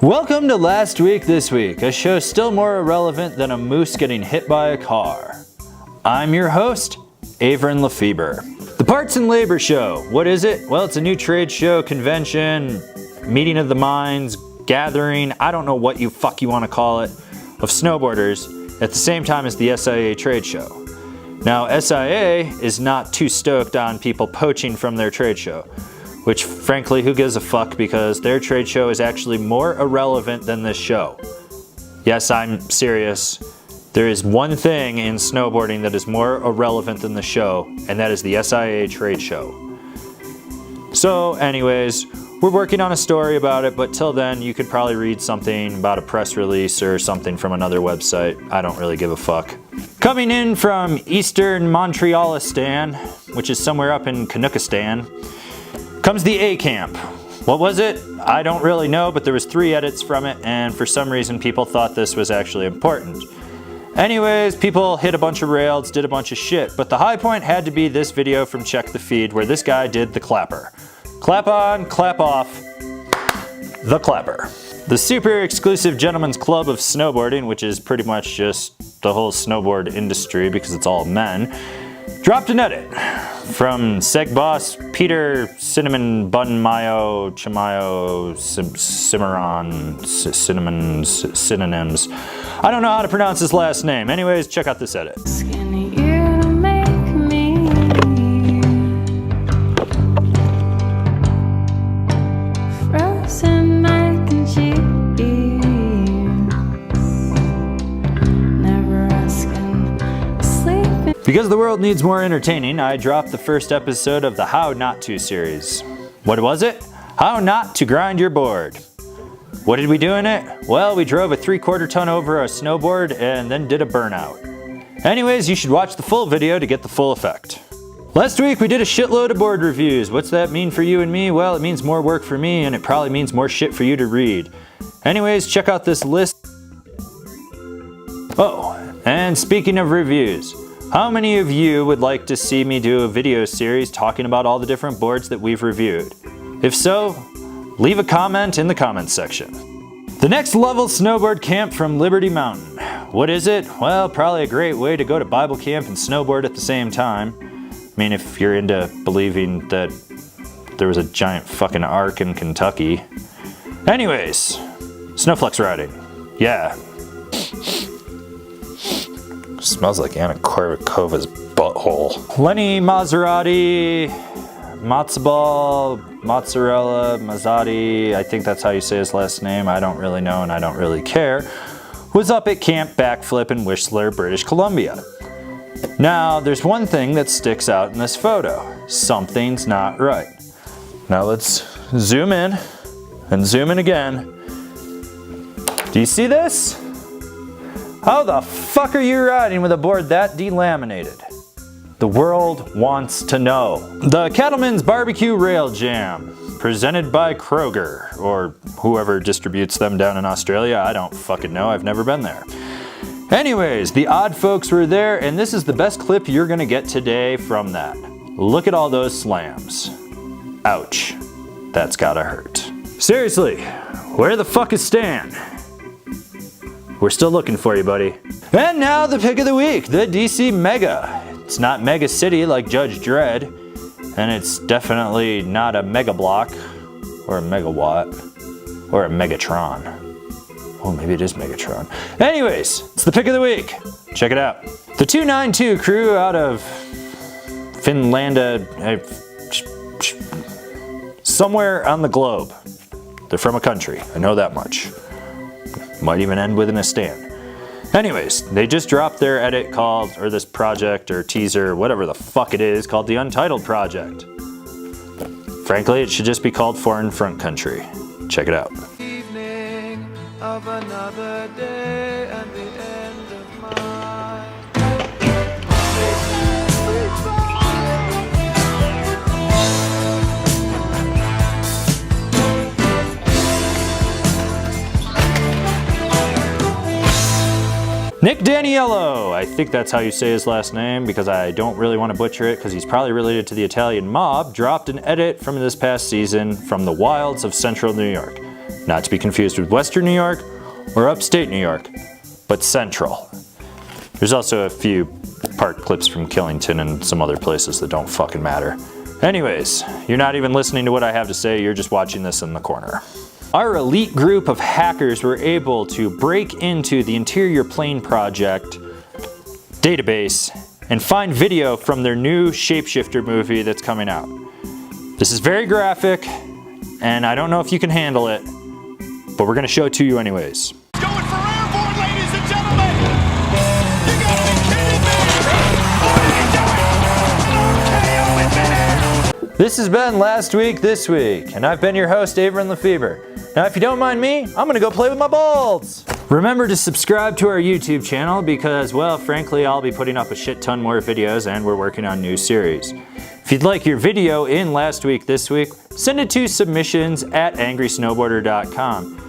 Welcome to Last Week This Week, a show still more irrelevant than a moose getting hit by a car. I'm your host, Averin Lefebvre. The Parts and Labor Show. What is it? Well, it's a new trade show, convention, meeting of the minds, gathering, I don't know what you want to call it, of snowboarders at the same time as the SIA trade show. Now, SIA is not too stoked on people poaching from their trade show, which frankly, who gives a fuck, because their trade show is actually more irrelevant than this show. Yes, I'm serious. There is one thing in snowboarding that is more irrelevant than the show, and that is the SIA trade show. So anyways, we're working on a story about it, but till then you could probably read something about a press release or something from another website. I don't really give a fuck. Coming in from Eastern Montrealistan, which is somewhere up in Canuckistan, comes the A Camp. What was it? I don't really know, but there was 3 edits from it, and for some reason people thought this was actually important. Anyways, people hit a bunch of rails, did a bunch of shit, but the high point had to be this video from Check the Feed where this guy did the clapper. Clap on, clap off, the clapper. The super exclusive Gentlemen's Club of Snowboarding, which is pretty much just the whole snowboard industry because it's all men, dropped an edit from Seg Boss Peter Cinnamon Bun Mayo Chamayo Cimarron Cinnamon Synonyms. I don't know how to pronounce his last name. Anyways, check out this edit. Because the world needs more entertaining, I dropped the first episode of the How Not To series. What was it? How not to grind your board. What did we do in it? Well, we drove a 3/4 ton over a snowboard and then did a burnout. Anyways, you should watch the full video to get the full effect. Last week we did a shitload of board reviews. What's that mean for you and me? Well, it means more work for me, and it probably means more shit for you to read. Anyways, check out this list. Oh, and speaking of reviews, how many of you would like to see me do a video series talking about all the different boards that we've reviewed? If so, leave a comment in the comments section. The Next Level Snowboard Camp from Liberty Mountain. What is it? Well, probably a great way to go to Bible camp and snowboard at the same time. I mean, if you're into believing that there was a giant fucking ark in Kentucky. Anyways, snowflex riding. Yeah. Smells like Anna Kourbakova's butthole. Lenny Maserati, Matzball, Mozzarella, Mazzotti, I think that's how you say his last name. I don't really know and I don't really care. Was up at Camp Backflip in Whistler, British Columbia. Now, there's one thing that sticks out in this photo. Something's not right. Now let's zoom in and zoom in again. Do you see this? How the fuck are you riding with a board that delaminated? The world wants to know. The Cattleman's Barbecue Rail Jam, presented by Kroger, or whoever distributes them down in Australia. I don't fucking know, I've never been there. Anyways, the odd folks were there, and this is the best clip you're gonna get today from that. Look at all those slams. Ouch, that's gotta hurt. Seriously, where the fuck is Stan? We're still looking for you, buddy. And now the pick of the week, the DC Mega. It's not Mega City like Judge Dredd, and it's definitely not a Mega Block, or a Megawatt, or a Megatron. Oh, maybe it is Megatron. Anyways, it's the pick of the week. Check it out. The 292 crew out of Finlandia, somewhere on the globe. They're from a country, I know that much. Might even end with an Astan. Anyways, they just dropped their edit called, or this project or teaser, whatever the fuck it is, called the Untitled Project. Frankly, it should just be called Foreign Front Country. Check it out. Evening of another day and the end of my Nick Daniello, I think that's how you say his last name because I don't really want to butcher it because he's probably related to the Italian mob, dropped an edit from this past season from the wilds of central New York. Not to be confused with Western New York or upstate New York, but Central. There's also a few park clips from Killington and some other places that don't fucking matter. Anyways, you're not even listening to what I have to say, you're just watching this in the corner. Our elite group of hackers were able to break into the Interior Plane Project database and find video from their new Shapeshifter movie that's coming out. This is very graphic, and I don't know if you can handle it, but we're gonna show it to you anyways. Going for airborne, ladies and gentlemen! You gotta be kidding me! What are you doing? RKO in midair! This has been Last Week, This Week, and I've been your host, Averin Lefebvre. Now, if you don't mind me, I'm gonna go play with my balls. Remember to subscribe to our YouTube channel because, well, frankly, I'll be putting up a shit ton more videos and we're working on new series. If you'd like your video in Last Week, This Week, send it to submissions@angrysnowboarder.com.